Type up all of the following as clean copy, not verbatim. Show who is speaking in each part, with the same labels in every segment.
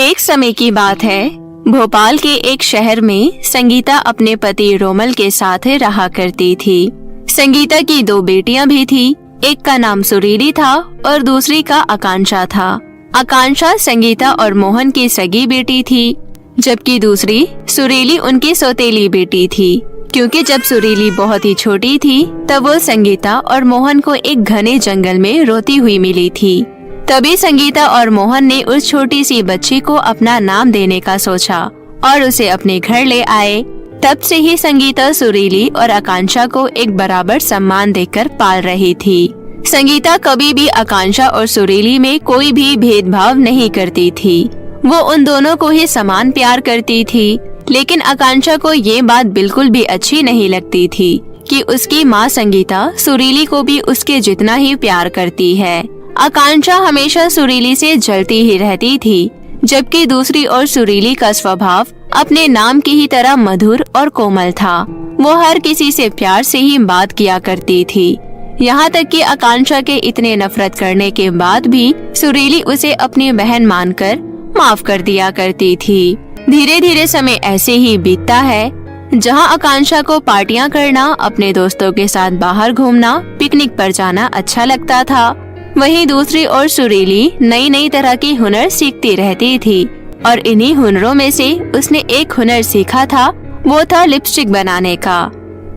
Speaker 1: एक समय की बात है। भोपाल के एक शहर में संगीता अपने पति रोमल के साथ रहा करती थी। संगीता की 2 बेटियां भी थी। एक का नाम सुरीली था और दूसरी का आकांक्षा था। आकांक्षा संगीता और मोहन की सगी बेटी थी, जबकि दूसरी सुरीली उनकी सौतेली बेटी थी। क्योंकि जब सुरीली बहुत ही छोटी थी तब वो संगीता और मोहन को एक घने जंगल में रोती हुई मिली थी। तभी संगीता और मोहन ने उस छोटी सी बच्ची को अपना नाम देने का सोचा और उसे अपने घर ले आए। तब से ही संगीता सुरीली और आकांक्षा को एक बराबर सम्मान देकर पाल रही थी। संगीता कभी भी आकांक्षा और सुरीली में कोई भी भेदभाव नहीं करती थी। वो उन दोनों को ही समान प्यार करती थी। लेकिन आकांक्षा को ये बात बिल्कुल भी अच्छी नहीं लगती थी कि उसकी माँ संगीता सुरीली को भी उसके जितना ही प्यार करती है। आकांक्षा हमेशा सुरीली से जलती ही रहती थी, जबकि दूसरी ओर सुरीली का स्वभाव अपने नाम की ही तरह मधुर और कोमल था। वो हर किसी से प्यार से ही बात किया करती थी। यहाँ तक कि आकांक्षा के इतने नफरत करने के बाद भी सुरीली उसे अपनी बहन मानकर माफ कर दिया करती थी। धीरे धीरे समय ऐसे ही बीतता है। जहाँ आकांक्षा को पार्टियां करना, अपने दोस्तों के साथ बाहर घूमना, पिकनिक पर जाना अच्छा लगता था, वहीं दूसरी ओर सुरीली नई नई तरह की हुनर सीखती रहती थी। और इन्हीं हुनरों में से उसने एक हुनर सीखा था, वो था लिपस्टिक बनाने का।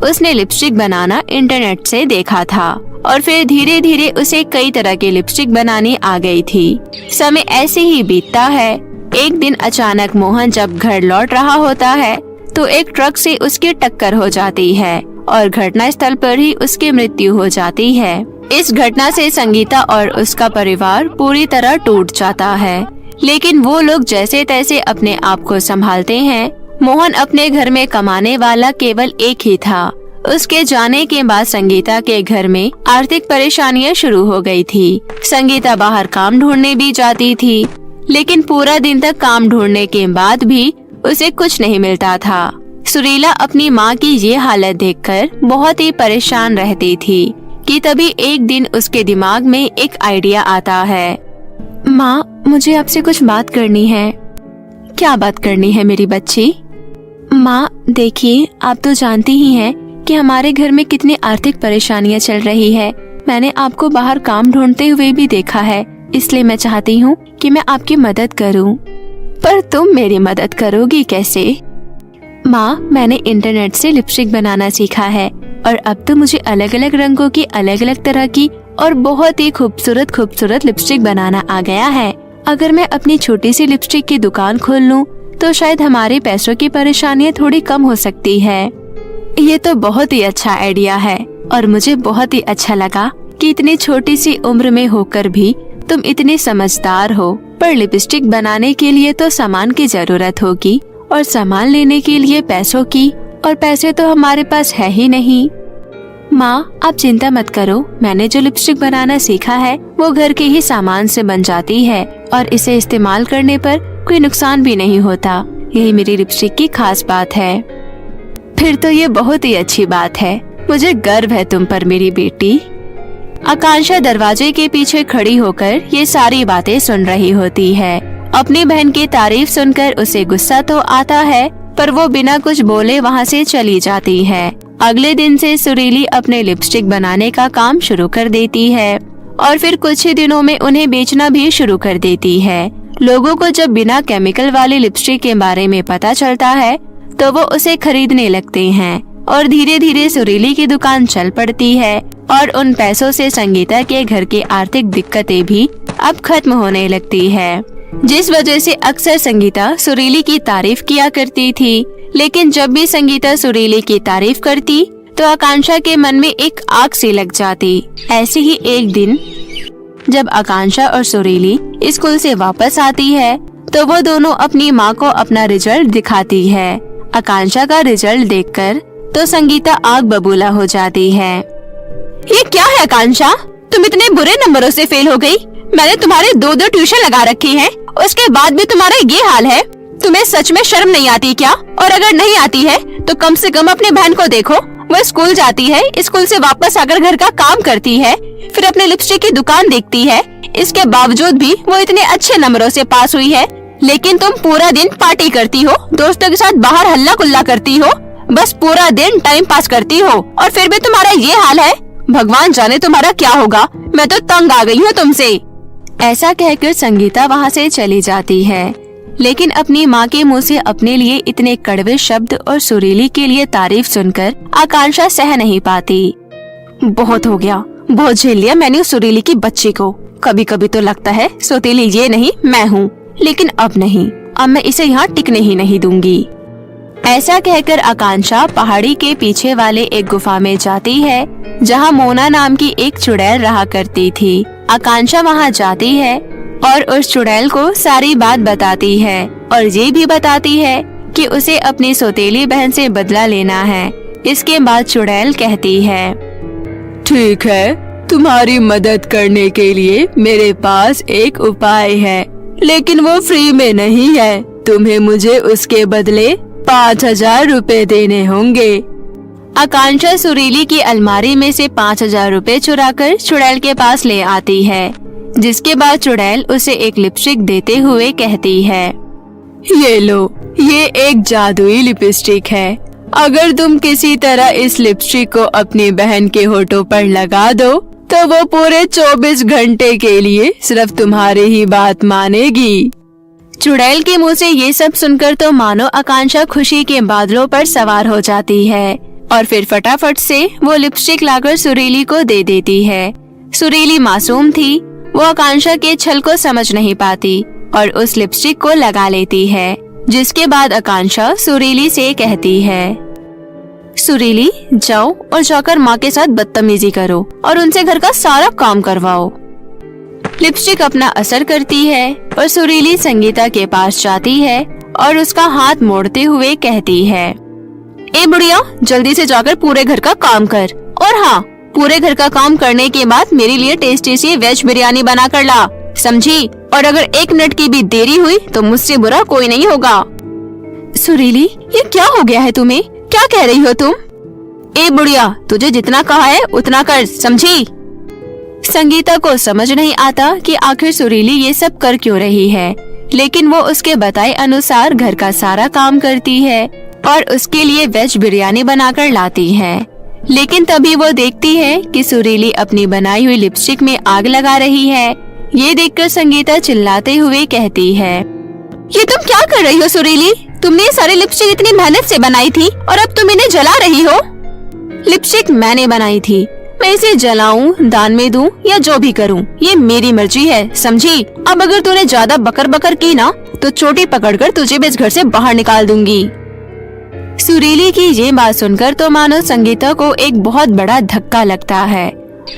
Speaker 1: उसने लिपस्टिक बनाना इंटरनेट से देखा था और फिर धीरे धीरे उसे कई तरह की लिपस्टिक बनानी आ गई थी। समय ऐसे ही बीतता है। एक दिन अचानक मोहन जब घर लौट रहा होता है तो एक ट्रक से उसकी टक्कर हो जाती है और घटना स्थल पर ही उसकी मृत्यु हो जाती है। इस घटना से संगीता और उसका परिवार पूरी तरह टूट जाता है। लेकिन वो लोग जैसे तैसे अपने आप को संभालते हैं। मोहन अपने घर में कमाने वाला केवल एक ही था। उसके जाने के बाद संगीता के घर में आर्थिक परेशानियां शुरू हो गई थी। संगीता बाहर काम ढूंढने भी जाती थी, लेकिन पूरा दिन तक काम ढूंढने के बाद भी उसे कुछ नहीं मिलता था। सुरीला अपनी माँ की ये हालत देखकर बहुत ही परेशान रहती थी कि तभी एक दिन उसके दिमाग में एक आइडिया आता है। माँ, मुझे आपसे कुछ बात करनी है। क्या बात करनी है मेरी बच्ची? माँ देखिए, आप तो जानती ही हैं कि हमारे घर में कितनी आर्थिक परेशानियाँ चल रही है। मैंने आपको बाहर काम ढूंढते हुए भी देखा है, इसलिए मैं चाहती हूँ कि मैं आपकी मदद करूँ। पर तुम मेरी मदद करोगी कैसे? माँ, मैंने इंटरनेट से लिपस्टिक बनाना सीखा है और अब तो मुझे अलग अलग रंगों की अलग अलग तरह की और बहुत ही खूबसूरत खूबसूरत लिपस्टिक बनाना आ गया है। अगर मैं अपनी छोटी सी लिपस्टिक की दुकान खोल लूँ तो शायद हमारे पैसों की परेशानियाँ थोड़ी कम हो सकती है। ये तो बहुत ही अच्छा आइडिया है और मुझे बहुत ही अच्छा लगा कि इतनी छोटी सी उम्र में होकर भी तुम इतने समझदार हो। पर लिपस्टिक बनाने के लिए तो सामान की जरूरत होगी और सामान लेने के लिए पैसों की, और पैसे तो हमारे पास है ही नहीं। माँ, आप चिंता मत करो, मैंने जो लिपस्टिक बनाना सीखा है वो घर के ही सामान से बन जाती है और इसे इस्तेमाल करने पर कोई नुकसान भी नहीं होता। यही मेरी लिपस्टिक की खास बात है। फिर तो ये बहुत ही अच्छी बात है। मुझे गर्व है तुम पर मेरी बेटी। आकांक्षा दरवाजे के पीछे खड़ी होकर ये सारी बातें सुन रही होती है। अपनी बहन की तारीफ सुनकर उसे गुस्सा तो आता है, पर वो बिना कुछ बोले वहाँ से चली जाती है। अगले दिन से सुरीली अपने लिपस्टिक बनाने का काम शुरू कर देती है और फिर कुछ ही दिनों में उन्हें बेचना भी शुरू कर देती है। लोगों को जब बिना केमिकल वाली लिपस्टिक के बारे में पता चलता है तो वो उसे खरीदने लगते हैं और धीरे धीरे सुरीली की दुकान चल पड़ती है और उन पैसों से संगीता के घर की आर्थिक दिक्कतें भी अब खत्म होने लगती है, जिस वजह से अक्सर संगीता सुरीली की तारीफ किया करती थी। लेकिन जब भी संगीता सुरीली की तारीफ करती तो आकांक्षा के मन में एक आग सी लग जाती। ऐसे ही एक दिन जब आकांक्षा और सुरीली स्कूल से वापस आती है तो वो दोनों अपनी माँ को अपना रिजल्ट दिखाती है। आकांक्षा का रिजल्ट देखकर तो संगीता आग बबूला हो जाती है। ये क्या है आकांक्षा, तुम इतने बुरे नंबरों से फेल हो गई। मैंने तुम्हारे 2 ट्यूशन लगा रखी हैं, उसके बाद भी तुम्हारा ये हाल है। तुम्हें सच में शर्म नहीं आती क्या? और अगर नहीं आती है तो कम से कम अपनी बहन को देखो, वो स्कूल जाती है, स्कूल से वापस आकर घर का काम करती है, फिर अपने लिपस्टिक की दुकान देखती है। इसके बावजूद भी वो इतने अच्छे नंबरों से पास हुई है। लेकिन तुम पूरा दिन पार्टी करती हो, दोस्तों के साथ बाहर हल्ला गुल्ला करती हो, बस पूरा दिन टाइम पास करती हो और फिर भी तुम्हारा ये हाल है। भगवान जाने तुम्हारा क्या होगा। मैं तो तंग आ गई हूँ तुमसे। ऐसा कहकर संगीता वहाँ से चली जाती है, लेकिन अपनी माँ के मुँह से अपने लिए इतने कड़वे शब्द और सुरीली के लिए तारीफ सुनकर आकांक्षा सह नहीं पाती। बहुत हो गया, बहुत झेल लिया मैंने उस सुरीली की बच्ची को। कभी कभी तो लगता है सौतेली ये नहीं मैं हूँ, लेकिन अब नहीं, अब मैं इसे यहाँ टिकने ही नहीं दूंगी। ऐसा कहकर आकांक्षा पहाड़ी के पीछे वाले एक गुफा में जाती है, जहाँ मोना नाम की एक चुड़ैल रहा करती थी। आकांक्षा वहाँ जाती है और उस चुड़ैल को सारी बात बताती है और ये भी बताती है कि उसे अपनी सौतेली बहन से बदला लेना है। इसके बाद चुड़ैल कहती है, ठीक है, तुम्हारी मदद करने के लिए मेरे पास एक उपाय है, लेकिन वो फ्री में नहीं है। तुम्हें मुझे उसके बदले 5,000 रुपए देने होंगे। आकांक्षा सुरीली की अलमारी में से 5,000 रुपए चुराकर चुड़ैल के पास ले आती है, जिसके बाद चुड़ैल उसे एक लिपस्टिक देते हुए कहती है, ये लो, ये एक जादुई लिपस्टिक है। अगर तुम किसी तरह इस लिपस्टिक को अपनी बहन के होठों पर लगा दो तो वो पूरे 24 घंटे के लिए सिर्फ तुम्हारी ही बात मानेगी। चुड़ैल के मुंह से ये सब सुनकर तो मानो आकांक्षा खुशी के बादलों पर सवार हो जाती है और फिर फटाफट से वो लिपस्टिक लाकर सुरीली को दे देती है। सुरीली मासूम थी, वो आकांक्षा के छल को समझ नहीं पाती और उस लिपस्टिक को लगा लेती है, जिसके बाद आकांक्षा सुरीली से कहती है, सुरीली जाओ और जाकर माँ के साथ बदतमीजी करो और उनसे घर का सारा काम करवाओ। लिपस्टिक अपना असर करती है और सुरीली संगीता के पास जाती है और उसका हाथ मोड़ते हुए कहती है, ए बुढ़िया, जल्दी से जाकर पूरे घर का काम कर, और हाँ, पूरे घर का काम करने के बाद मेरे लिए टेस्टी सी वेज बिरयानी बना कर ला, समझी? और अगर 1 मिनट की भी देरी हुई तो मुझसे बुरा कोई नहीं होगा। सुरीली, ये क्या हो गया है तुम्हें? क्या कह रही हो तुम? ए बुढ़िया, तुझे जितना कहा है उतना कर, समझी? संगीता को समझ नहीं आता कि आखिर सुरीली ये सब कर क्यों रही है, लेकिन वो उसके बताए अनुसार घर का सारा काम करती है और उसके लिए वेज बिरयानी बनाकर लाती है। लेकिन तभी वो देखती है कि सुरीली अपनी बनाई हुई लिपस्टिक में आग लगा रही है। ये देखकर संगीता चिल्लाते हुए कहती है, ये तुम क्या कर रही हो सुरीली? तुमने ये सारी लिपस्टिक इतनी मेहनत से बनाई थी और अब तुम इन्हें जला रही हो। लिपस्टिक मैंने बनाई थी, मैं इसे जलाऊं, दान में दूं या जो भी करूं, ये मेरी मर्जी है, समझी? अब अगर तूने ज्यादा बकर बकर की ना तो चोटी पकड़कर तुझे भी इस घर से बाहर निकाल दूंगी। सुरीली की ये बात सुनकर तो मानो संगीता को एक बहुत बड़ा धक्का लगता है।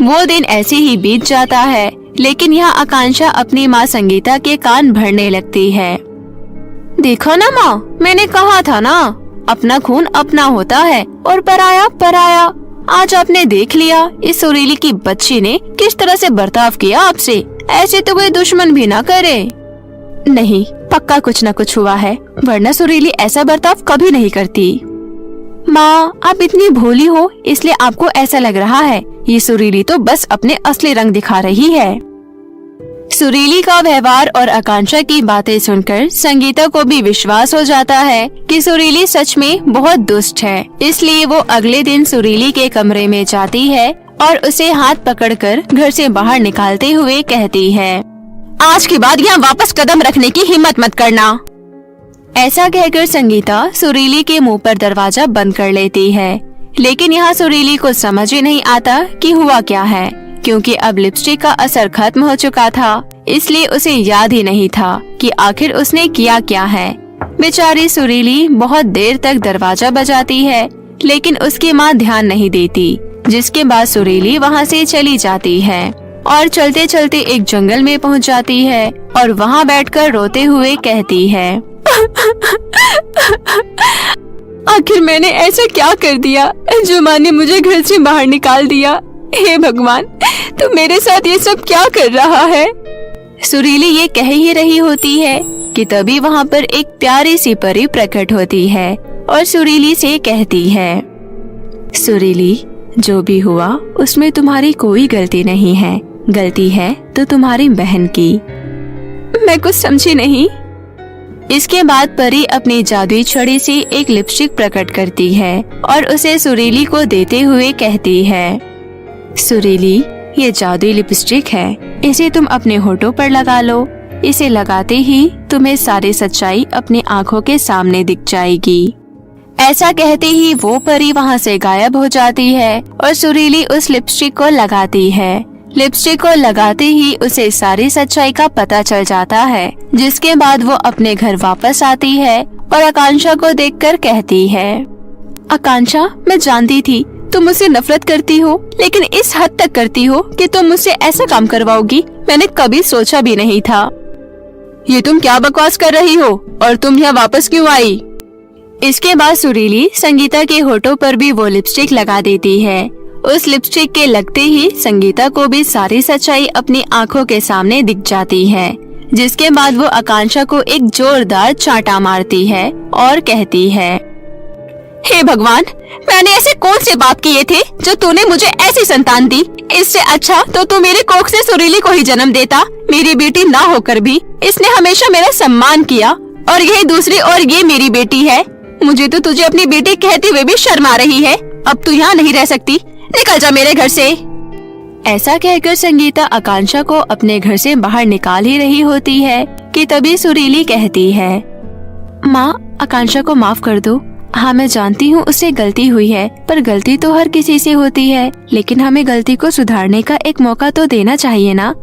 Speaker 1: वो दिन ऐसे ही बीत जाता है, लेकिन यहाँ आकांक्षा अपनी माँ संगीता के कान भरने लगती है। देखो ना माँ, मैंने कहा था ना, अपना खून अपना होता है और पराया पराया। आज आपने देख लिया इस सुरीली की बच्ची ने किस तरह से बर्ताव किया आपसे। ऐसे तो कोई दुश्मन भी ना करे। नहीं, पक्का कुछ न कुछ हुआ है, वरना सुरीली ऐसा बर्ताव कभी नहीं करती। माँ, आप इतनी भोली हो इसलिए आपको ऐसा लग रहा है। ये सुरीली तो बस अपने असली रंग दिखा रही है। सुरीली का व्यवहार और आकांक्षा की बातें सुनकर संगीता को भी विश्वास हो जाता है कि सुरीली सच में बहुत दुष्ट है। इसलिए वो अगले दिन सुरीली के कमरे में जाती है और उसे हाथ पकड़कर घर से बाहर निकालते हुए कहती है, आज के बाद यहाँ वापस कदम रखने की हिम्मत मत करना। ऐसा कहकर संगीता सुरीली के मुंह पर दरवाजा बंद कर लेती है, लेकिन यहाँ सुरीली को समझ ही नहीं आता कि हुआ क्या है, क्योंकि अब लिपस्टिक का असर खत्म हो चुका था। इसलिए उसे याद ही नहीं था कि आखिर उसने किया क्या है। बेचारी सुरीली बहुत देर तक दरवाजा बजाती है, लेकिन उसकी माँ ध्यान नहीं देती, जिसके बाद सुरीली वहाँ से चली जाती है और चलते चलते एक जंगल में पहुँच जाती है और वहाँ बैठकर रोते हुए कहती है, आखिर मैंने ऐसा क्या कर दिया जो माँ ने मुझे घर से बाहर निकाल दिया। हे भगवान, तू मेरे साथ ये सब क्या कर रहा है? सुरीली ये कह ही रही होती है कि तभी वहाँ पर एक प्यारी सी परी प्रकट होती है और सुरीली से कहती है, सुरीली, जो भी हुआ उसमें तुम्हारी कोई गलती नहीं है, गलती है तो तुम्हारी बहन की। मैं कुछ समझी नहीं। इसके बाद परी अपनी जादुई छड़ी से एक लिपस्टिक प्रकट करती है और उसे सुरीली को देते हुए कहती है, सुरीली, ये जादुई लिपस्टिक है, इसे तुम अपने होठों पर लगा लो। इसे लगाते ही तुम्हें सारी सच्चाई अपनी आँखों के सामने दिख जाएगी। ऐसा कहते ही वो परी वहाँ से गायब हो जाती है और सुरीली उस लिपस्टिक को लगाती है। लिपस्टिक को लगाते ही उसे सारी सच्चाई का पता चल जाता है, जिसके बाद वो अपने घर वापस आती है और आकांक्षा को देखकर कहती है, आकांक्षा, मैं जानती थी तुम मुझसे नफरत करती हो, लेकिन इस हद तक करती हो कि तुम मुझसे ऐसा काम करवाओगी, मैंने कभी सोचा भी नहीं था। ये तुम क्या बकवास कर रही हो और तुम यहाँ वापस क्यों आई? इसके बाद सुरीली संगीता के होठों पर भी वो लिपस्टिक लगा देती है। उस लिपस्टिक के लगते ही संगीता को भी सारी सच्चाई अपनी आंखों के सामने दिख जाती है, जिसके बाद वो आकांक्षा को एक जोरदार चांटा मारती है और कहती है, हे भगवान, मैंने ऐसे कौन से पाप किए थे जो तूने मुझे ऐसी संतान दी? इससे अच्छा तो तू मेरे कोख से सुरीली को ही जन्म देता। मेरी बेटी ना होकर भी इसने हमेशा मेरा सम्मान किया और यही दूसरी और ये मेरी बेटी है। मुझे तो तुझे अपनी बेटी कहते हुए भी शर्म आ रही है। अब तू यहाँ नहीं रह सकती, निकल जा मेरे घर से। ऐसा कहकर संगीता आकांक्षा को अपने घर से बाहर निकाल ही रही होती है कि तभी सुरीली कहती है, माँ, आकांक्षा को माफ कर दो। हाँ, मैं जानती हूँ उससे गलती हुई है, पर गलती तो हर किसी से होती है, लेकिन हमें गलती को सुधारने का एक मौका तो देना चाहिए ना।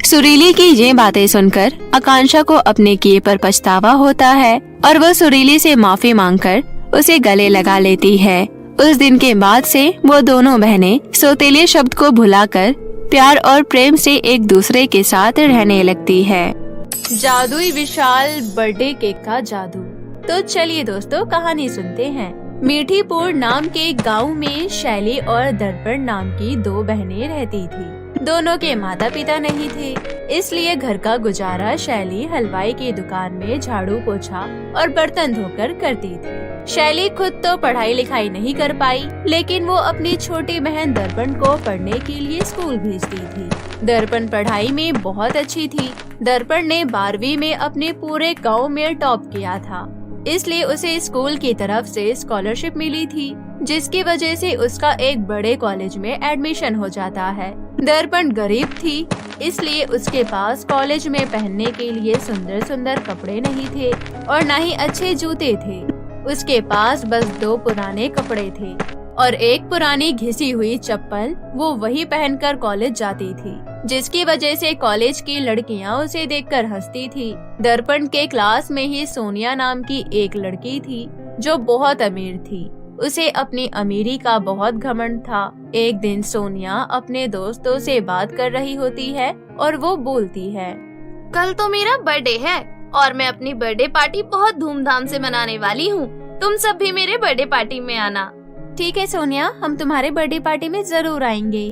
Speaker 1: सुरीली की ये बातें सुनकर आकांक्षा को अपने किए पर पछतावा होता है और वो सुरीली से माफी मांगकर उसे गले लगा लेती है। उस दिन के बाद से वो दोनों बहनें सौतेले शब्द को भुलाकर प्यार और प्रेम से एक दूसरे के साथ रहने लगती है।
Speaker 2: जादुई विशाल बर्थडे केक का जादू। तो चलिए दोस्तों, कहानी सुनते हैं। मीठीपुर नाम के गांव में शैली और दर्पण नाम की दो बहनें रहती थी। दोनों के माता पिता नहीं थे, इसलिए घर का गुजारा शैली हलवाई की दुकान में झाड़ू पोछा और बर्तन धोकर करती थी। शैली खुद तो पढ़ाई लिखाई नहीं कर पाई, लेकिन वो अपनी छोटी बहन दर्पण को पढ़ने के लिए स्कूल भेजती थी। दर्पण पढ़ाई में बहुत अच्छी थी। दर्पण ने 12वीं में अपने पूरे गाँव में टॉप किया था, इसलिए उसे स्कूल की तरफ से स्कॉलरशिप मिली थी, जिसकी वजह से उसका एक बड़े कॉलेज में एडमिशन हो जाता है। दर्पण गरीब थी, इसलिए उसके पास कॉलेज में पहनने के लिए सुंदर सुंदर कपड़े नहीं थे और न ही अच्छे जूते थे। उसके पास बस 2 पुराने कपड़े थे और एक पुरानी घिसी हुई चप्पल। वो वही पहनकर कॉलेज जाती थी, जिसकी वजह से कॉलेज की लड़कियां उसे देखकर हंसती थी। दर्पण के क्लास में ही सोनिया नाम की एक लड़की थी जो बहुत अमीर थी। उसे अपनी अमीरी का बहुत घमंड था। एक दिन सोनिया अपने दोस्तों से बात कर रही होती है और वो बोलती है,
Speaker 3: कल तो मेरा बर्थडे है और मैं अपनी बर्थडे पार्टी बहुत धूमधाम से मनाने वाली हूँ। तुम सब भी मेरे बर्थडे पार्टी में आना।
Speaker 2: ठीक है सोनिया, हम तुम्हारे बर्थडे पार्टी में जरूर आएंगे।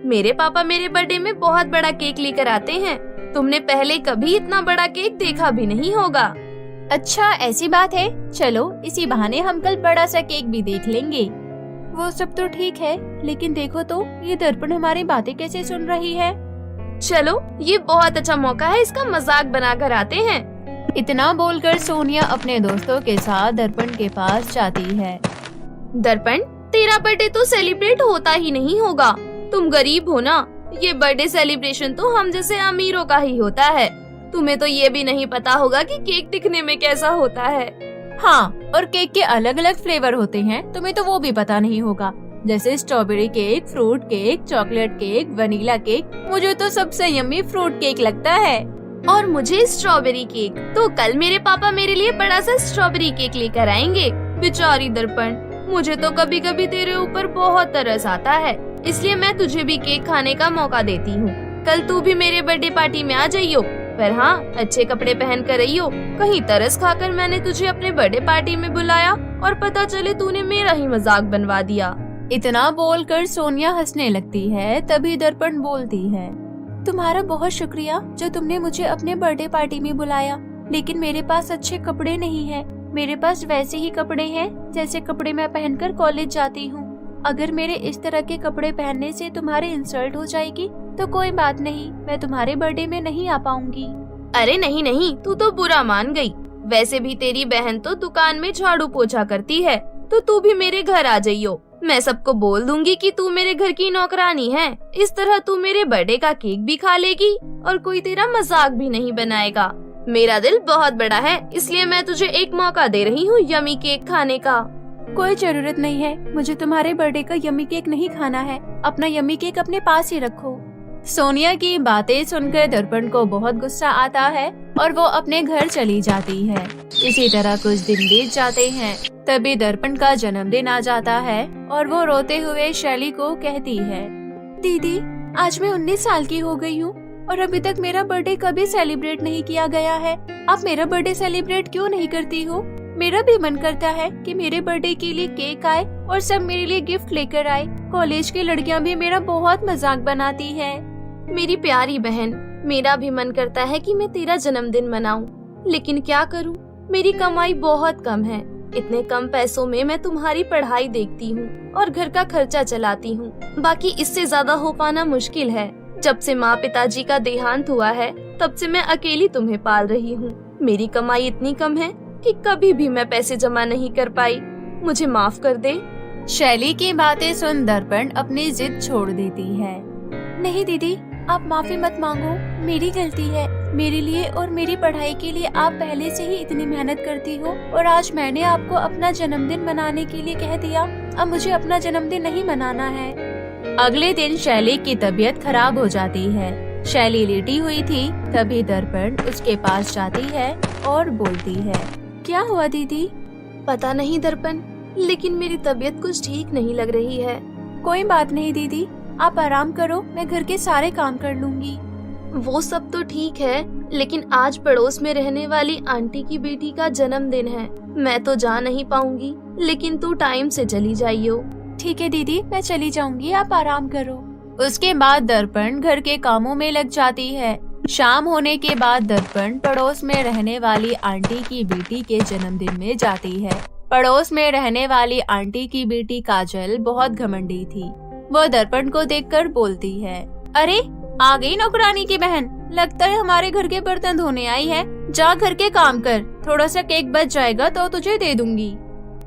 Speaker 3: मेरे पापा मेरे बर्थडे में बहुत बड़ा केक लेकर आते हैं। तुमने पहले कभी इतना बड़ा केक देखा भी नहीं होगा।
Speaker 2: अच्छा, ऐसी बात है। चलो, इसी बहाने हम कल बड़ा सा केक भी देख लेंगे। वो सब तो ठीक है, लेकिन देखो तो ये दर्पण हमारी बातें कैसे सुन रही है।
Speaker 3: चलो, ये बहुत अच्छा मौका है, इसका मजाक बनाकर आते हैं।
Speaker 2: इतना बोलकर सोनिया अपने दोस्तों के साथ दर्पण के पास जाती है।
Speaker 3: दर्पण, तेरा बर्थडे तो सेलिब्रेट होता ही नहीं होगा। तुम गरीब हो ना, ये बर्थडे सेलिब्रेशन तो हम जैसे अमीरों का ही होता है। तुम्हें तो ये भी नहीं पता होगा कि केक दिखने में कैसा होता है।
Speaker 2: हाँ, और केक के अलग अलग फ्लेवर होते हैं, तुम्हें तो वो भी पता नहीं होगा, जैसे strawberry cake, fruit cake, chocolate cake, vanilla cake. मुझे तो सबसे यम्मी फ्रूट केक लगता है।
Speaker 3: और मुझे स्ट्रॉबेरी केक। तो कल मेरे पापा मेरे लिए बड़ा सा स्ट्रॉबेरी केक लेकर आएंगे। बेचारी दर्पण, मुझे तो कभी कभी तेरे ऊपर बहुत तरस आता है, इसलिए मैं तुझे भी केक खाने का मौका देती हूँ। कल तू भी मेरे बर्थडे पार्टी में आ जाइयो, पर हाँ, अच्छे कपड़े पहन कर रहियो। कहीं तरस खाकर मैंने तुझे अपने बर्थडे पार्टी में बुलाया और पता चले तूने मेरा ही मजाक बनवा दिया।
Speaker 2: इतना बोलकर सोनिया हंसने लगती है। तभी दर्पण बोलती है, तुम्हारा बहुत शुक्रिया जो तुमने मुझे अपने बर्थडे पार्टी में बुलाया, लेकिन मेरे पास अच्छे कपड़े नहीं है। मेरे पास वैसे ही कपड़े हैं जैसे कपड़े मैं पहनकर कॉलेज जाती हूँ। अगर मेरे इस तरह के कपड़े पहनने से तुम्हारे इंसल्ट हो जाएगी तो कोई बात नहीं, मैं तुम्हारे बर्थडे में नहीं आ पाऊंगी।
Speaker 3: अरे नहीं नहीं, तू तो बुरा मान गई। वैसे भी तेरी बहन तो दुकान में झाड़ू पोछा करती है, तो तू भी मेरे घर आ जाइयो। मैं सबको बोल दूंगी कि तू मेरे घर की नौकरानी है। इस तरह तू मेरे बर्थडे का केक भी खा लेगी और कोई तेरा मजाक भी नहीं बनाएगा। मेरा दिल बहुत बड़ा है, इसलिए मैं तुझे एक मौका दे रही हूँ यमी केक खाने का।
Speaker 2: कोई जरूरत नहीं है, मुझे तुम्हारे बर्थडे का यम्मी केक नहीं खाना है। अपना यम्मी केक अपने पास ही रखो।
Speaker 1: सोनिया की बातें सुनकर दर्पण को बहुत गुस्सा आता है और वो अपने घर चली जाती है। इसी तरह कुछ दिन बीत जाते हैं। तभी दर्पण का जन्मदिन आ जाता है और वो रोते हुए शैली को कहती है,
Speaker 2: दीदी आज मैं 19 साल की हो गई हूँ और अभी तक मेरा बर्थडे कभी सेलिब्रेट नहीं किया गया है। आप मेरा बर्थडे सेलिब्रेट क्यों नहीं करती हो? मेरा भी मन करता है कि मेरे बर्थडे के लिए केक आए और सब मेरे लिए गिफ्ट लेकर आए। कॉलेज की लड़कियां भी मेरा बहुत मजाक बनाती है।
Speaker 3: मेरी प्यारी बहन, मेरा भी मन करता है कि मैं तेरा जन्मदिन मनाऊं, लेकिन क्या करूं? मेरी कमाई बहुत कम है। इतने कम पैसों में मैं तुम्हारी पढ़ाई देखती हूँ और घर का खर्चा चलाती हूँ। बाकी इससे ज्यादा हो पाना मुश्किल है। जब से माँ पिताजी का देहांत हुआ है, तब से मैं अकेली तुम्हें पाल रही हूँ। मेरी कमाई इतनी कम है कि कभी भी मैं पैसे जमा नहीं कर पाई। मुझे माफ कर दे।
Speaker 1: शैली की बातें सुन दर्पण अपनी जिद छोड़ देती है।
Speaker 2: नहीं दीदी, आप माफी मत मांगो, मेरी गलती है। मेरे लिए और मेरी पढ़ाई के लिए आप पहले से ही इतनी मेहनत करती हो और आज मैंने आपको अपना जन्मदिन मनाने के लिए कह दिया। अब मुझे अपना जन्मदिन नहीं मनाना है।
Speaker 1: अगले दिन शैली की तबीयत खराब हो जाती है। शैली लेटी हुई थी, तभी दर्पण उसके पास जाती है और बोलती है,
Speaker 2: क्या हुआ दीदी?
Speaker 3: पता नहीं दर्पण, लेकिन मेरी तबीयत कुछ ठीक नहीं लग रही है।
Speaker 2: कोई बात नहीं दीदी, आप आराम करो, मैं घर के सारे काम कर लूंगी।
Speaker 3: वो सब तो ठीक है, लेकिन आज पड़ोस में रहने वाली आंटी की बेटी का जन्मदिन है। मैं तो जा नहीं पाऊंगी, लेकिन तू टाइम से चली जाइयो।
Speaker 2: ठीक है दीदी, मैं चली जाऊंगी, आप आराम करो।
Speaker 1: उसके बाद दर्पण घर के कामों में लग जाती है। शाम होने के बाद दर्पण पड़ोस में रहने वाली आंटी की बेटी के जन्मदिन में जाती है। पड़ोस में रहने वाली आंटी की बेटी काजल बहुत घमंडी थी। वो दर्पण को देखकर बोलती है,
Speaker 2: अरे आ गई नौकरानी की बहन, लगता है हमारे घर के बर्तन धोने आई है। जा घर के काम कर, थोड़ा सा केक बच जाएगा तो तुझे दे दूंगी।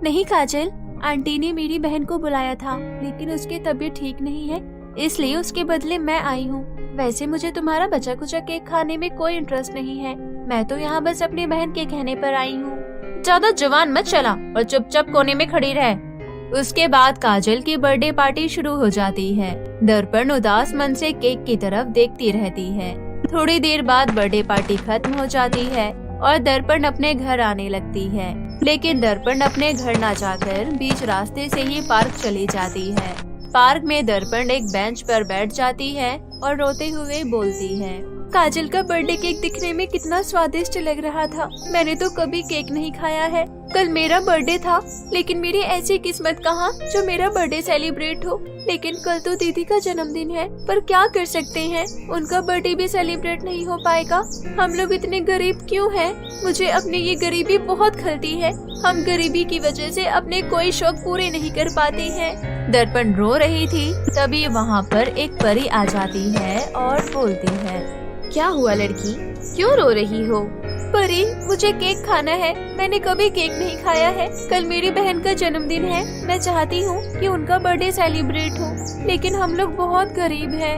Speaker 2: नहीं काजल, आंटी ने मेरी बहन को बुलाया था, लेकिन उसकी तबीयत ठीक नहीं है, इसलिए उसके बदले मैं आई हूँ। वैसे मुझे तुम्हारा बचा कुचा केक खाने में कोई इंटरेस्ट नहीं है। मैं तो यहाँ बस अपनी बहन के कहने पर आई हूँ।
Speaker 1: ज्यादा जवान मत चला और चुपचाप कोने में खड़ी रह। उसके बाद काजल की बर्थडे पार्टी शुरू हो जाती है। दर्पण उदास मन से केक की तरफ देखती रहती है। थोड़ी देर बाद बर्थडे पार्टी खत्म हो जाती है और दर्पण अपने घर आने लगती है, लेकिन दर्पण अपने घर न जाकर बीच रास्ते से ही पार्क चली जाती है। पार्क में दर्पण एक बेंच पर बैठ जाती है और रोते हुए बोलती है,
Speaker 2: काजल का बर्थडे केक दिखने में कितना स्वादिष्ट लग रहा था। मैंने तो कभी केक नहीं खाया है। कल मेरा बर्थडे था, लेकिन मेरी ऐसी किस्मत कहाँ जो मेरा बर्थडे सेलिब्रेट हो। लेकिन कल तो दीदी का जन्मदिन है, पर क्या कर सकते हैं, उनका बर्थडे भी सेलिब्रेट नहीं हो पाएगा। हम लोग इतने गरीब क्यों हैं? मुझे अपनी ये गरीबी बहुत खलती है। हम गरीबी की वजह से अपने कोई शौक पूरे नहीं कर पाते हैं।
Speaker 1: दर्पण रो रही थी, तभी वहाँ पर एक परी आ जाती है और बोलती है,
Speaker 3: क्या हुआ लड़की, क्यों रो रही हो?
Speaker 2: परी, मुझे केक खाना है। मैंने कभी केक नहीं खाया है। कल मेरी बहन का जन्मदिन है। मैं चाहती हूँ कि उनका बर्थडे सेलिब्रेट हो, लेकिन हम लोग बहुत गरीब हैं।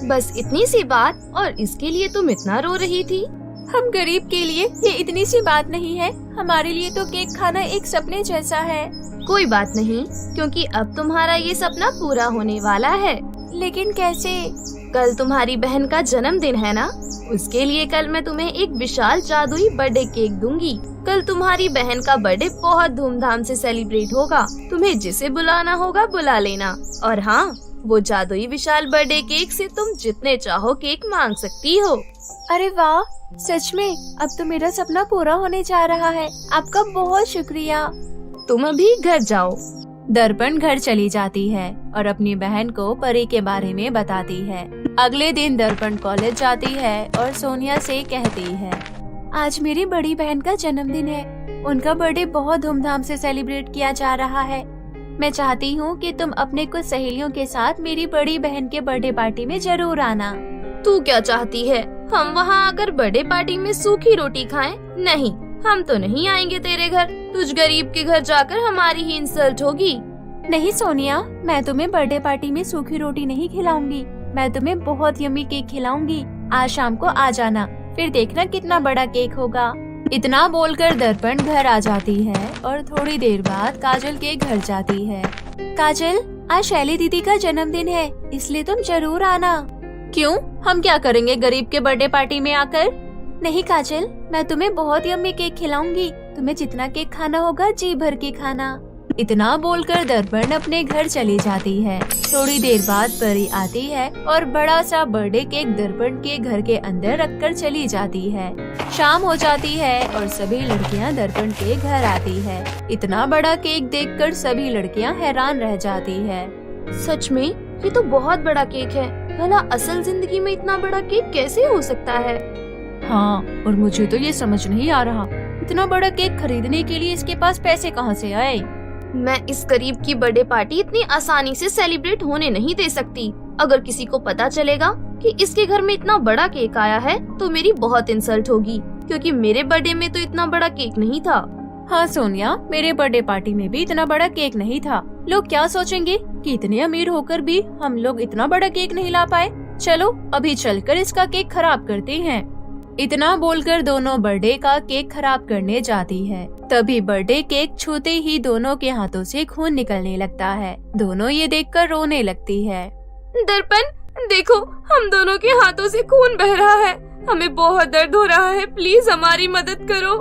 Speaker 3: बस इतनी सी बात और इसके लिए तुम इतना रो रही थी?
Speaker 2: हम गरीब के लिए ये इतनी सी बात नहीं है। हमारे लिए तो केक खाना एक सपने जैसा है।
Speaker 3: कोई बात नहीं, क्योंकि अब तुम्हारा ये सपना पूरा होने वाला है।
Speaker 2: लेकिन कैसे?
Speaker 3: कल तुम्हारी बहन का जन्मदिन है ना, उसके लिए कल मैं तुम्हें एक विशाल जादुई बर्थडे केक दूंगी। कल तुम्हारी बहन का बर्थडे बहुत धूमधाम से सेलिब्रेट होगा। तुम्हें जिसे बुलाना होगा बुला लेना। और हाँ, वो जादुई विशाल बर्थडे केक से तुम जितने चाहो केक मांग सकती हो।
Speaker 2: अरे वाह, सच में अब तो मेरा सपना पूरा होने जा रहा है। आपका बहुत शुक्रिया।
Speaker 3: तुम अभी घर जाओ।
Speaker 1: दर्पण घर चली जाती है और अपनी बहन को परी के बारे में बताती है। अगले दिन दर्पण कॉलेज जाती है और सोनिया से कहती है,
Speaker 2: आज मेरी बड़ी बहन का जन्मदिन है। उनका बर्थडे बहुत धूमधाम से सेलिब्रेट किया जा रहा है। मैं चाहती हूँ कि तुम अपने कुछ सहेलियों के साथ मेरी बड़ी बहन के बर्थडे पार्टी में जरूर आना।
Speaker 3: तू क्या चाहती है? हम वहाँ आकर बर्थडे पार्टी में सूखी रोटी खाएं? नहीं, हम तो नहीं आएंगे तेरे घर। तुझ गरीब के घर जाकर हमारी ही इंसल्ट होगी।
Speaker 2: नहीं सोनिया, मैं तुम्हें बर्थडे पार्टी में सूखी रोटी नहीं खिलाऊंगी। मैं तुम्हें बहुत यम्मी केक खिलाऊंगी। आज शाम को आ जाना, फिर देखना कितना बड़ा केक होगा। इतना बोलकर दर्पण घर आ जाती है और थोड़ी देर बाद काजल के घर जाती है। काजल, आज शैली दीदी का जन्मदिन है, इसलिए तुम जरूर आना।
Speaker 1: क्यों, हम क्या करेंगे गरीब के बर्थडे पार्टी में आकर?
Speaker 2: नहीं काजल, मैं तुम्हें बहुत यम्मी केक खिलाऊंगी। तुम्हें जितना केक खाना होगा जी भर के खाना।
Speaker 1: इतना बोलकर दर्पण अपने घर चली जाती है। थोड़ी देर बाद परी आती है और बड़ा सा बर्थडे केक दर्पण के घर के अंदर रखकर चली जाती है। शाम हो जाती है और सभी लड़कियां दर्पण के घर आती है। इतना बड़ा केक देखकर सभी लड़कियां हैरान रह जाती है।
Speaker 3: सच में ये तो बहुत बड़ा केक है। भला असल जिंदगी में इतना बड़ा केक कैसे हो सकता है?
Speaker 1: हाँ, और मुझे तो ये समझ नहीं आ रहा, इतना बड़ा केक खरीदने के लिए इसके पास पैसे कहाँ से आए?
Speaker 3: मैं इस गरीब की बर्थडे पार्टी इतनी आसानी से सेलिब्रेट होने नहीं दे सकती। अगर किसी को पता चलेगा कि इसके घर में इतना बड़ा केक आया है तो मेरी बहुत इंसल्ट होगी, क्योंकि मेरे बर्थडे में तो इतना बड़ा केक नहीं था।
Speaker 1: हाँ सोनिया, मेरे बर्थडे पार्टी में भी इतना बड़ा केक नहीं था। लोग क्या सोचेंगे कि इतने अमीर होकर भी हम लोग इतना बड़ा केक नहीं ला पाए। चलो अभी चलकर इसका केक खराब करते हैं। इतना बोलकर दोनों बर्थडे का केक खराब करने जाती है। तभी बर्थडे केक छूते ही दोनों के हाथों से खून निकलने लगता है। दोनों ये देखकर रोने लगती है।
Speaker 3: दर्पण, देखो, हम दोनों के हाथों से खून बह रहा है। हमें बहुत दर्द हो रहा है, प्लीज हमारी मदद करो।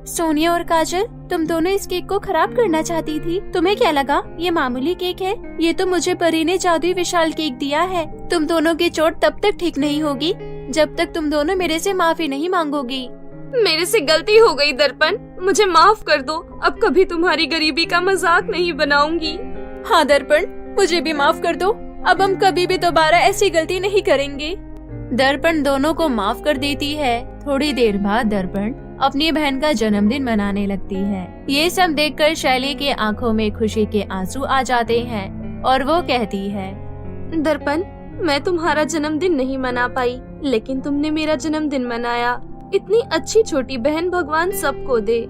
Speaker 2: सोनिया और काजल, तुम दोनों इस केक को खराब करना चाहती थी। तुम्हें क्या लगा ये मामूली केक है? ये तो मुझे परी ने जादुई विशाल केक दिया है। तुम दोनों की चोट तब तक ठीक नहीं होगी जब तक तुम दोनों मेरे से माफी नहीं मांगोगी।
Speaker 3: मेरे से गलती हो गई दर्पण, मुझे माफ कर दो। अब कभी तुम्हारी गरीबी का मजाक नहीं बनाऊंगी।
Speaker 1: हाँ दर्पण, मुझे भी माफ कर दो। अब हम कभी भी दोबारा ऐसी गलती नहीं करेंगे। दर्पण दोनों को माफ कर देती है। थोड़ी देर बाद दर्पण अपनी बहन का जन्मदिन मनाने लगती है। ये सब देखकर शैली के आंखों में खुशी के आंसू आ जाते हैं और वो कहती है,
Speaker 3: दर्पण, मैं तुम्हारा जन्मदिन नहीं मना पाई, लेकिन तुमने मेरा जन्मदिन मनाया। इतनी अच्छी छोटी बहन भगवान सबको दे।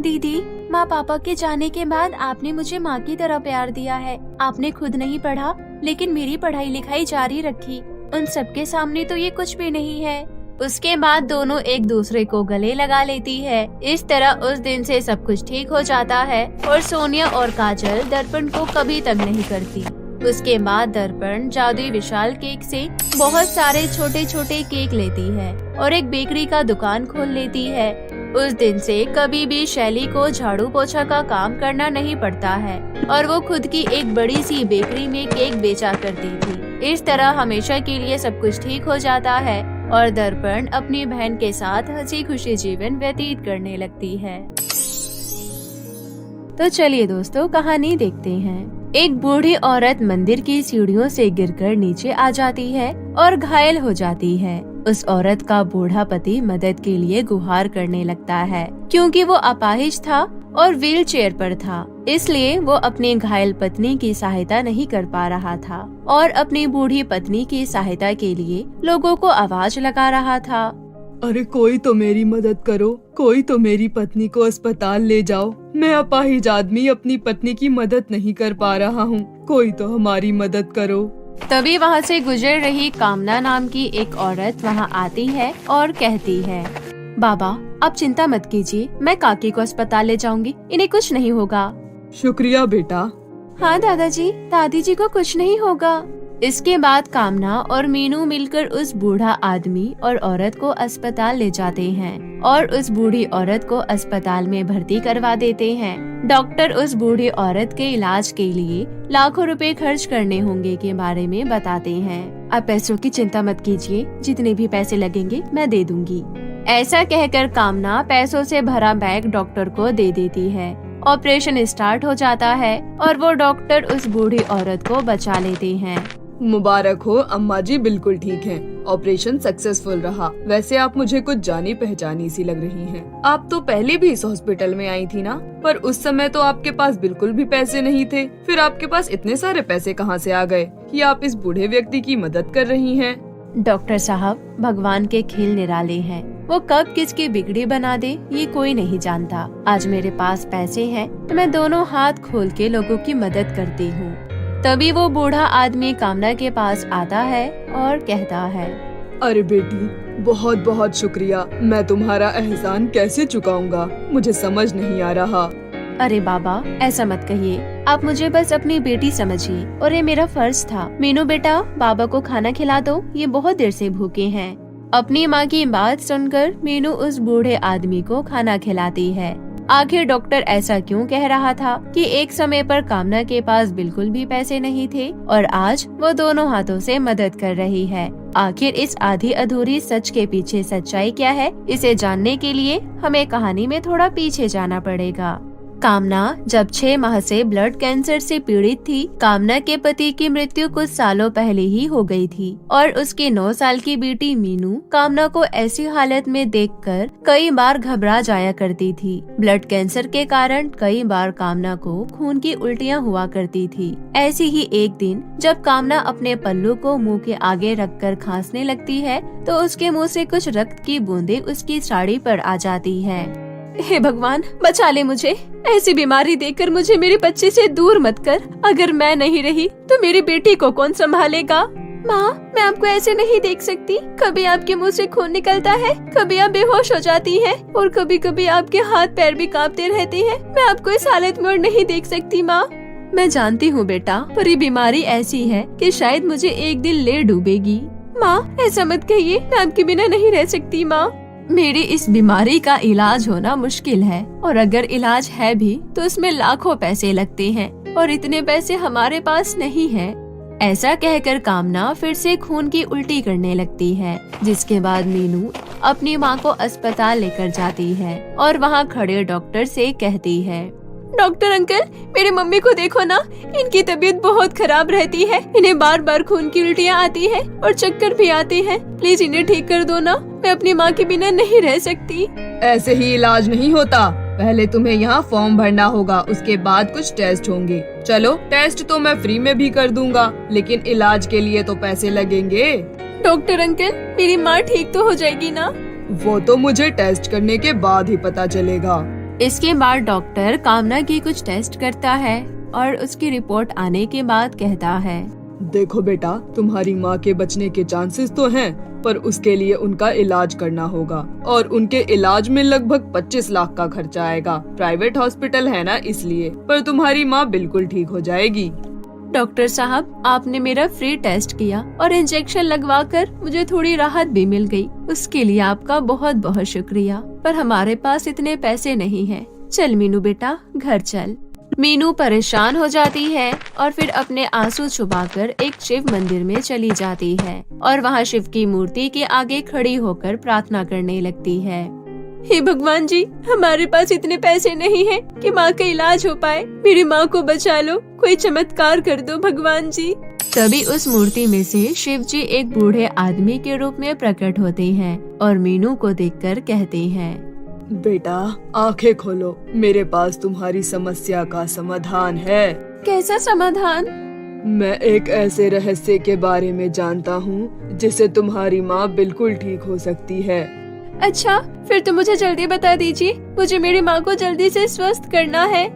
Speaker 2: दीदी, माँ पापा के जाने के बाद आपने मुझे माँ की तरह प्यार दिया है। आपने खुद नहीं पढ़ा, लेकिन मेरी पढ़ाई लिखाई जारी रखी। उन सबके सामने तो ये कुछ भी नहीं है। उसके बाद दोनों एक दूसरे को गले लगा लेती है। इस तरह उस दिन से सब कुछ ठीक हो जाता है और सोनिया और काजल दर्पण को कभी तंग नहीं करती। उसके बाद दर्पण जादुई विशाल केक से बहुत सारे छोटे छोटे केक लेती है और एक बेकरी का दुकान खोल लेती है। उस दिन से कभी भी शैली को झाड़ू पोछा का काम करना नहीं पड़ता है और वो खुद की एक बड़ी सी बेकरी में केक बेचा करती थी। इस तरह हमेशा के लिए सब कुछ ठीक हो जाता है और दर्पण अपनी बहन के साथ हंसी खुशी जीवन व्यतीत करने लगती है। तो चलिए दोस्तों, कहानी देखते हैं। एक बूढ़ी औरत मंदिर की सीढ़ियों से गिरकर नीचे आ जाती है और घायल हो जाती है। उस औरत का बूढ़ा पति मदद के लिए गुहार करने लगता है। क्योंकि वो अपाहिज था और व्हील चेयर पर था, इसलिए वो अपनी घायल पत्नी की सहायता नहीं कर पा रहा था और अपनी बूढ़ी पत्नी की सहायता के लिए लोगों को आवाज लगा रहा था।
Speaker 4: अरे कोई तो मेरी मदद करो, कोई तो मेरी पत्नी को अस्पताल ले जाओ। मैं अपाहिज आदमी अपनी पत्नी की मदद नहीं कर पा रहा हूँ, कोई तो हमारी मदद करो।
Speaker 1: तभी वहाँ से गुजर रही कामना नाम की एक औरत वहाँ आती है और कहती है, बाबा आप चिंता मत कीजिए, मैं काकी को अस्पताल ले जाऊंगी, इन्हें कुछ नहीं होगा।
Speaker 4: शुक्रिया बेटा।
Speaker 2: हाँ दादाजी, दादी जी को कुछ नहीं होगा।
Speaker 1: इसके बाद कामना और मीनू मिलकर उस बूढ़ा आदमी और औरत को अस्पताल ले जाते हैं और उस बूढ़ी औरत को अस्पताल में भर्ती करवा देते हैं। डॉक्टर उस बूढ़ी औरत के इलाज के लिए लाखों रुपए खर्च करने होंगे के बारे में बताते हैं। आप पैसों की चिंता मत कीजिए, जितने भी पैसे लगेंगे मैं दे दूंगी। ऐसा कहकर कामना पैसों से भरा बैग डॉक्टर को दे देती है। ऑपरेशन स्टार्ट हो जाता है और वो डॉक्टर उस बूढ़ी औरत को बचा लेते हैं।
Speaker 4: मुबारक हो अम्मा जी, बिल्कुल ठीक हैं। ऑपरेशन सक्सेसफुल रहा। वैसे आप मुझे कुछ जानी पहचानी सी लग रही हैं। आप तो पहले भी इस हॉस्पिटल में आई थी ना, पर उस समय तो आपके पास बिल्कुल भी पैसे नहीं थे। फिर आपके पास इतने सारे पैसे कहाँ से आ गए कि आप इस बूढ़े व्यक्ति की मदद कर रही हैं?
Speaker 2: डॉक्टर साहब, भगवान के खेल निराले हैं। वो कब किसकी बिगड़ी बना दे ये कोई नहीं जानता। आज मेरे पास पैसे हैं तो मैं दोनों हाथ खोल के लोगों की मदद करती हूँ। तभी वो बूढ़ा आदमी कामना के पास आता है और कहता है,
Speaker 4: अरे बेटी, बहुत बहुत शुक्रिया। मैं तुम्हारा एहसान कैसे चुकाऊंगा, मुझे समझ नहीं आ रहा।
Speaker 2: अरे बाबा, ऐसा मत कहिए। आप मुझे बस अपनी बेटी समझिए और ये मेरा फर्ज था। मीनू बेटा, बाबा को खाना खिला दो, ये बहुत देर से भूखे हैं। अपनी माँ की बात सुनकर मीनू उस बूढ़े आदमी को खाना खिलाती है। आखिर डॉक्टर ऐसा क्यों कह रहा था कि एक समय पर कामना के पास बिल्कुल भी पैसे नहीं थे और आज वो दोनों हाथों से मदद कर रही है। आखिर इस आधी अधूरी सच के पीछे सच्चाई क्या है, इसे जानने के लिए हमें कहानी में थोड़ा पीछे जाना पड़ेगा। कामना जब 6 माह से ब्लड कैंसर से पीड़ित थी। कामना के पति की मृत्यु कुछ सालों पहले ही हो गई थी और उसकी 9 साल की बेटी मीनू कामना को ऐसी हालत में देखकर कई बार घबरा जाया करती थी। ब्लड कैंसर के कारण कई बार कामना को खून की उल्टियां हुआ करती थी। ऐसी ही एक दिन जब कामना अपने पल्लू को मुंह के आगे रखकर खांसने लगती है तो उसके मुंह से कुछ रक्त की बूंदें उसकी साड़ी पर आ जाती है।
Speaker 1: हे भगवान, बचा ले मुझे। ऐसी बीमारी देखकर मुझे मेरे बच्चे से दूर मत कर। अगर मैं नहीं रही तो मेरी बेटी को कौन संभालेगा? माँ, मैं आपको ऐसे नहीं देख सकती। कभी आपके मुंह से खून निकलता है, कभी आप बेहोश हो जाती हैं और कभी कभी आपके हाथ पैर भी कांपते रहते हैं। मैं आपको इस हालत में और नहीं देख सकती माँ। मैं जानती हूँ बेटा, पर ये बीमारी ऐसी है कि शायद मुझे एक दिन ले डूबेगी। माँ, ऐसा मत कहिए, मैं आपके बिना नहीं रह सकती माँ। मेरी इस बीमारी का इलाज होना मुश्किल है और अगर इलाज है भी तो उसमें लाखों पैसे लगते हैं और इतने पैसे हमारे पास नहीं है। ऐसा कहकर कामना फिर से खून की उल्टी करने लगती है, जिसके बाद मीनू अपनी माँ को अस्पताल लेकर जाती है और वहाँ खड़े डॉक्टर से कहती है, डॉक्टर अंकल, मेरी मम्मी को देखो ना, इनकी तबीयत बहुत खराब रहती है। इन्हें बार बार खून की उल्टियाँ आती है और चक्कर भी आते हैं। प्लीज इन्हें ठीक कर दो ना, मैं अपनी माँ के बिना नहीं रह सकती।
Speaker 4: ऐसे ही इलाज नहीं होता। पहले तुम्हें यहाँ फॉर्म भरना होगा, उसके बाद कुछ टेस्ट होंगे। चलो, टेस्ट तो मैं फ्री में भी कर दूंगा, लेकिन इलाज के लिए तो पैसे लगेंगे।
Speaker 1: डॉक्टर अंकल, मेरी माँ ठीक तो हो जाएगी ना?
Speaker 4: वो तो मुझे टेस्ट करने के बाद ही पता चलेगा।
Speaker 1: इसके बाद डॉक्टर कामना की कुछ टेस्ट करता है और उसकी रिपोर्ट आने के बाद कहता है,
Speaker 4: देखो बेटा, तुम्हारी माँ के बचने के चांसेस तो हैं, पर उसके लिए उनका इलाज करना होगा और उनके इलाज में लगभग 25 लाख का खर्चा आएगा। प्राइवेट हॉस्पिटल है ना, इसलिए। पर तुम्हारी माँ बिल्कुल ठीक हो जाएगी।
Speaker 1: डॉक्टर साहब, आपने मेरा फ्री टेस्ट किया और इंजेक्शन लगवाकर मुझे थोड़ी राहत भी मिल गई। उसके लिए आपका बहुत बहुत शुक्रिया, पर हमारे पास इतने पैसे नहीं हैं। चल मीनू बेटा, घर चल। मीनू परेशान हो जाती है और फिर अपने आंसू छुपाकर एक शिव मंदिर में चली जाती है और वहाँ शिव की मूर्ति के आगे खड़ी होकर प्रार्थना करने लगती है। हे भगवान जी, हमारे पास इतने पैसे नहीं हैं कि माँ का इलाज हो पाए। मेरी माँ को बचा लो, कोई चमत्कार कर दो भगवान जी। तभी उस मूर्ति में से शिव जी एक बूढ़े आदमी के रूप में प्रकट होते हैं और मीनू को देखकर कहते हैं,
Speaker 4: बेटा, आंखें खोलो, मेरे पास तुम्हारी समस्या का समाधान है।
Speaker 1: कैसा समाधान?
Speaker 4: मैं एक ऐसे रहस्य के बारे में जानता हूँ जिससे तुम्हारी माँ बिल्कुल ठीक हो सकती है।
Speaker 1: अच्छा, फिर तो मुझे जल्दी बता दीजिए, मुझे मेरी माँ को जल्दी से स्वस्थ करना है।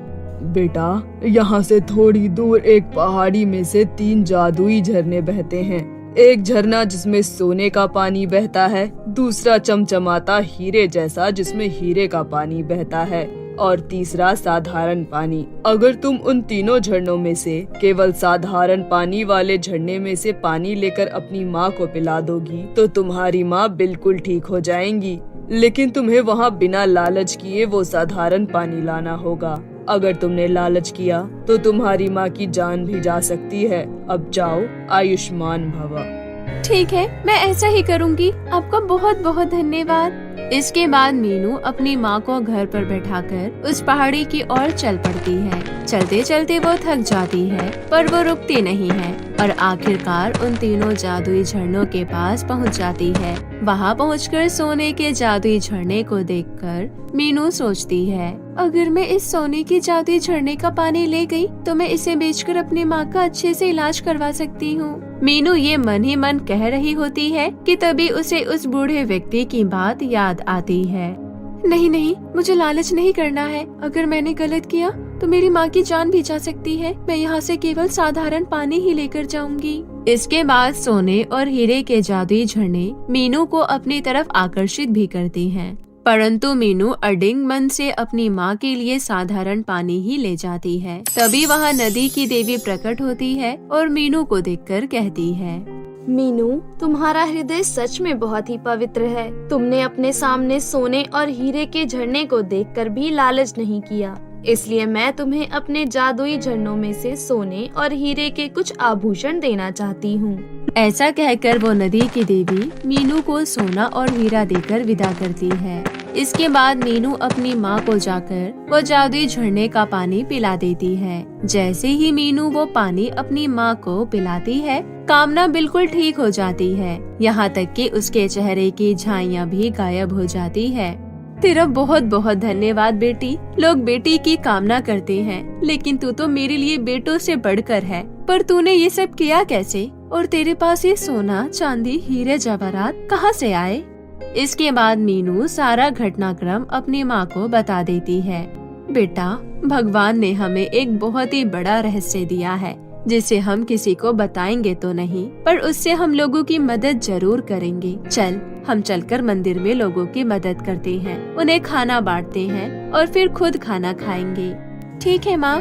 Speaker 4: बेटा, यहाँ से थोड़ी दूर एक पहाड़ी में से 3 जादुई झरने बहते हैं। एक झरना जिसमें सोने का पानी बहता है, दूसरा चमचमाता हीरे जैसा जिसमें हीरे का पानी बहता है और तीसरा साधारण पानी। अगर तुम उन तीनों झरनों में से केवल साधारण पानी वाले झरने में से पानी लेकर अपनी माँ को पिला दोगी तो तुम्हारी माँ बिल्कुल ठीक हो जाएंगी। लेकिन तुम्हें वहाँ बिना लालच किए वो साधारण पानी लाना होगा। अगर तुमने लालच किया तो तुम्हारी माँ की जान भी जा सकती है। अब जाओ, आयुष्मान भव।
Speaker 1: ठीक है, मैं ऐसा ही करूँगी। आपका बहुत बहुत धन्यवाद। इसके बाद मीनू अपनी माँ को घर पर बैठाकर उस पहाड़ी की ओर चल पड़ती है। चलते चलते वो थक जाती है, पर वो रुकती नहीं है और आखिरकार उन तीनों जादुई झरनों के पास पहुंच जाती है। वहां पहुंचकर सोने के जादुई झरने को देखकर मीनू सोचती है, अगर मैं इस सोने के जादुई झरने का पानी ले गई तो मैं इसे बेचकर अपनी माँ का अच्छे से इलाज करवा सकती हूँ। मीनू ये मन ही मन कह रही होती है कि तभी उसे उस बूढ़े व्यक्ति की बात याद आती है। नहीं नहीं, मुझे लालच नहीं करना है। अगर मैंने गलत किया तो मेरी माँ की जान भी जा सकती है। मैं यहाँ से केवल साधारण पानी ही लेकर जाऊंगी। इसके बाद सोने और हीरे के जादुई झरने मीनू को अपनी तरफ आकर्षित भी करती हैं। परंतु मीनू अडिंग मन से अपनी माँ के लिए साधारण पानी ही ले जाती है। तभी वहाँ नदी की देवी प्रकट होती है और मीनू को देखकर कहती है,
Speaker 3: मीनू, तुम्हारा हृदय सच में बहुत ही पवित्र है। तुमने अपने सामने सोने और हीरे के झरने को देखकर भी लालच नहीं किया, इसलिए मैं तुम्हें अपने जादुई झरनों में से सोने और हीरे के कुछ आभूषण देना चाहती हूँ।
Speaker 1: ऐसा कहकर वो नदी की देवी मीनू को सोना और हीरा देकर विदा करती है। इसके बाद मीनू अपनी माँ को जाकर वो जादुई झरने का पानी पिला देती है। जैसे ही मीनू वो पानी अपनी माँ को पिलाती है, कामना बिल्कुल ठीक हो जाती है। यहाँ तक कि उसके चेहरे की झाइयाँ भी गायब हो जाती है। तेरा बहुत बहुत धन्यवाद बेटी। लोग बेटी की कामना करते हैं, लेकिन तू तो मेरे लिए बेटों से बढ़कर है। पर तूने ये सब किया कैसे? और तेरे पास ये सोना, चांदी, हीरे जवाहरात कहाँ से आए? इसके बाद मीनू सारा घटनाक्रम अपनी माँ को बता देती है। बेटा, भगवान ने हमें एक बहुत ही बड़ा रहस्य दिया है, जिसे हम किसी को बताएंगे तो नहीं, पर उससे हम लोगों की मदद जरूर करेंगे। चल, हम चलकर मंदिर में लोगों की मदद करते हैं, उन्हें खाना बांटते हैं और फिर खुद खाना खाएंगे। ठीक है माँ।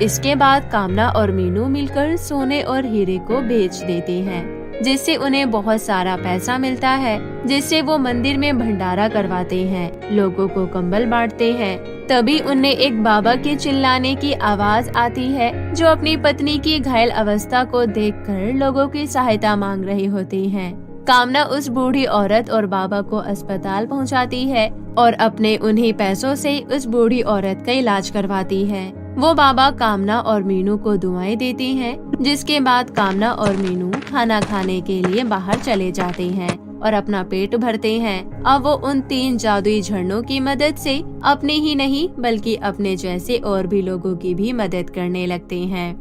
Speaker 1: इसके बाद कामना और मीनू मिलकर सोने और हीरे को बेच देते हैं, जिससे उन्हें बहुत सारा पैसा मिलता है, जिससे वो मंदिर में भंडारा करवाते हैं, लोगों को कंबल बांटते हैं। तभी उन्हें एक बाबा के चिल्लाने की आवाज आती है, जो अपनी पत्नी की घायल अवस्था को देखकर लोगों की सहायता मांग रही होती हैं। कामना उस बूढ़ी औरत और बाबा को अस्पताल पहुंचाती है और अपने उन्हीं पैसों से उस बूढ़ी औरत का इलाज करवाती है। वो बाबा कामना और मीनू को दुआएं देती हैं, जिसके बाद कामना और मीनू खाना खाने के लिए बाहर चले जाते हैं और अपना पेट भरते हैं। अब वो उन 3 जादुई झरनों की मदद से अपने ही नहीं बल्कि अपने जैसे और भी लोगों की भी मदद करने लगते हैं।